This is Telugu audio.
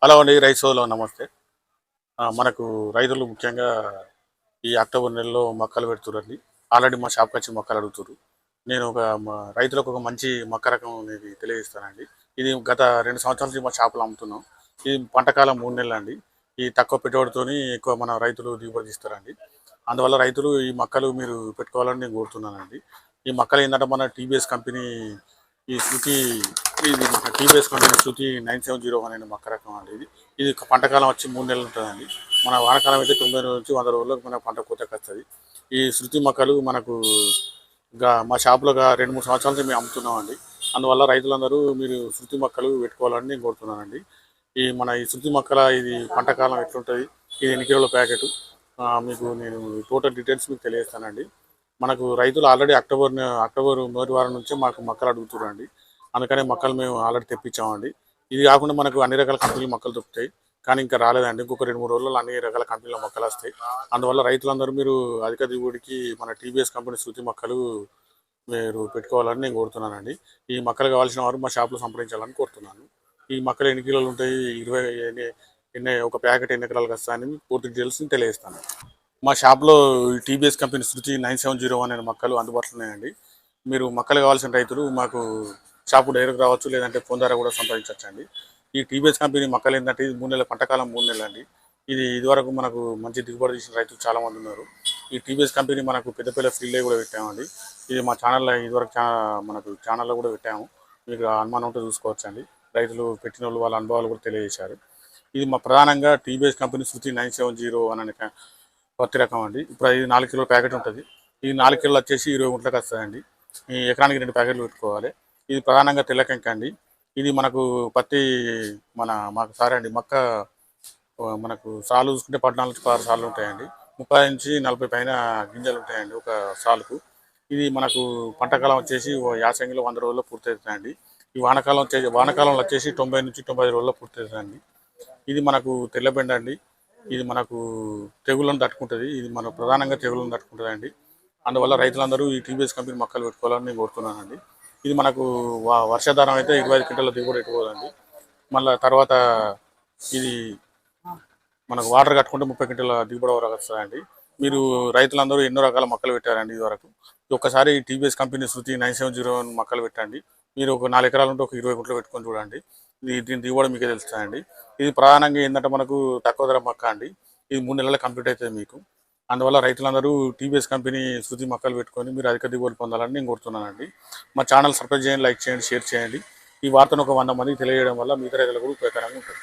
హలో అండి, రైతు సోదరులకు నమస్తే. మనకు రైతులు ముఖ్యంగా ఈ అక్టోబర్ నెలలో మొక్కలు పెడుతుర్రండి. ఆల్రెడీ మా షాప్‌కి వచ్చి మొక్కలు అడుగుతుర్రు. నేను రైతులకు ఒక మంచి మొక్క రకం అనేది తెలియజేస్తానండి. ఇది గత 2 సంవత్సరాల నుంచి మా షాప్‌లో అమ్ముతున్నాం. ఇది పంట కాలం 3 నెలలండి. ఈ తక్కువ పెట్టుబడితోని ఎక్కువ మన రైతులు దిగుబడి తీస్తారండి. అందువల్ల రైతులు ఈ మొక్కలు మీరు పెట్టుకోవాలని నేను కోరుతున్నానండి. ఈ మొక్కలు ఏంటంటే మన టీవీఎస్ కంపెనీ ఈ శృతి ఇది టీవీఎస్ కంపెనీ శృతి 9701 అనే మొక్క రకం అండి ఇది. ఇది పంటకాలం వచ్చి 3 నెలలు ఉంటుందండి. మన వానాకాలం అయితే 90 రోజుల నుంచి 100 రోజుల్లో మన పంట కోతకి వస్తుంది. ఈ శృతి మొక్కలు మనకు మా షాప్లో 2-3 సంవత్సరాల నుంచి మేము అమ్ముతున్నామండి. అందువల్ల రైతులందరూ మీరు శృతి మొక్కలు పెట్టుకోవాలని నేను కోరుతున్నానండి. ఈ శృతి మొక్కల ఇది పంటకాలం ఎట్లుంటుంది, ఇది ఎన్ని కిలోల ప్యాకెట్, మీకు నేను టోటల్ డీటెయిల్స్ మీకు తెలియజేస్తానండి. మనకు రైతులు ఆల్రెడీ అక్టోబర్ మొదటి వారం నుంచే మాకు మొక్కలు అడుగుతున్నారండి. అందుకనే మొక్కలు మేము ఆల్రెడీ తెప్పించామండి. ఇది కాకుండా మనకు అన్ని రకాల కంపెనీల మొక్కలు దొరుకుతాయి. కానీ ఇంకా రాలేదండి. ఇంకొక 2-3 రోజుల్లో అన్ని రకాల కంపెనీల మొక్కలు వస్తాయి. అందువల్ల రైతులందరూ మీరు అధిక దిగుబడికి మన టీవీఎస్ కంపెనీ శృతి మొక్కలు మీరు పెట్టుకోవాలని నేను కోరుతున్నానండి. ఈ మొక్కలు కావాల్సిన వారు మా షాప్లో సంప్రదించాలని కోరుతున్నాను. ఈ మొక్కలు ఎన్ని కిలోలు ఉంటాయి, 20 ఒక ప్యాకెట్ ఎన్ని ఎకరాలకు వస్తాయని పూర్తి డీటెయిల్స్ తెలియజేస్తాను. మా షాప్లో ఈ టీబీఎస్ కంపెనీ శృతి 9701 అనే మొక్కలు అందుబాటులో ఉన్నాయండి. మీరు మొక్కలు కావాల్సిన రైతులు మాకు షాపు డైరెక్ట్ రావచ్చు, లేదంటే ఫోన్ ద్వారా కూడా సంప్రదించవచ్చండి. ఈ టీబీఎస్ కంపెనీ మొక్కలు ఏంటంటే ఇది 3 నెలల పంటకాలం 3 నెలలు అండి. ఇది ఇదివరకు మనకు మంచి దిగుబడి తీసిన రైతులు చాలామంది ఉన్నారు. ఈ టీబీఎస్ కంపెనీ మనకు పెద్దపల్లి ఫీల్డ్లో కూడా పెట్టామండి. ఇది మా ఛానల్లో ఇదివరకు మనకు ఛానల్లో కూడా పెట్టాము. మీకు అనుమానం ఉంటే చూసుకోవచ్చండి. రైతులు పెట్టిన వాళ్ళు వాళ్ళ అనుభవాలు కూడా తెలియజేశారు. ఇది మా ప్రధానంగా టీబీఎస్ కంపెనీ శృతి 9701 అనే పత్తి రకం అండి. ఇప్పుడు ఇది 4 కిలోల ప్యాకెట్ ఉంటుంది. ఈ 4 కిలోలు వచ్చేసి 20 గుంటలకు వస్తాయండి. ఈ ఎకరానికి 2 ప్యాకెట్లు పెట్టుకోవాలి. ఇది ప్రధానంగా తెల్లకంక అండి. ఇది మనకు పత్తి మాకు సారే అండి మొక్క మనకు సాలు చూసుకుంటే 14-16 సార్లు ఉంటాయండి. 30 నుంచి 40 పైన గింజలు ఉంటాయండి ఒక సాలుకు. ఇది మనకు పంటకాలం వచ్చేసి యాసంగిలో 100 రోజుల్లో పూర్తవుతుందండి. ఈ వానకాలంలో వచ్చేసి 90 నుంచి 95 రోజుల్లో పూర్తవుతుందండి. ఇది మనకు తెల్లబెండ అండి. ఇది మనకు తెగుళ్ళను తట్టుకుంటుంది. ఇది మన ప్రధానంగా తెగుళ్ళను తట్టుకుంటుంది అండి. అందువల్ల రైతులందరూ ఈ టీవీఎస్ కంపెనీ మొక్కలు పెట్టుకోవాలని నేను కోరుతున్నానండి. ఇది మనకు వర్షాధారం అయితే 25 క్వింటాల దిగుబడి ఎట్టుకోదండి. మళ్ళీ తర్వాత ఇది మనకు వాటర్ కట్టుకుంటే 30 క్వింటాల దిగుబడి వరకు వస్తుందండి. మీరు రైతులందరూ ఎన్నో రకాల మొక్కలు పెట్టారండి ఇదివరకు. ఒక్కసారి ఈ టీవీఎస్ కంపెనీ శృతి 9701 మొక్కలు పెట్టండి. మీరు ఒక 4 ఎకరాలు ఉంటే ఒక 20 గుంటలు పెట్టుకొని చూడండి. దీని దిగుబడి మీకే తెలుస్తాయండి. ఇది ప్రధానంగా ఏంటంటే మనకు తక్కువ ధర మొక్క అండి. ఇది 3 నెలల్లో కంప్లీట్ అవుతుంది మీకు. అందువల్ల రైతులందరూ టీవీఎస్ కంపెనీ శృతి మొక్కలు పెట్టుకొని మీరు అధిక దిగుబడి పొందాలని నేను కోరుతున్నానండి. మా ఛానల్ సబ్స్క్రైబ్ చేయండి, లైక్ చేయండి, షేర్ చేయండి. ఈ వార్తను ఒక 100 మందికి తెలియజేయడం వల్ల మిగతా రైతులకు కూడా ఉపయోగకరంగా ఉంటుంది.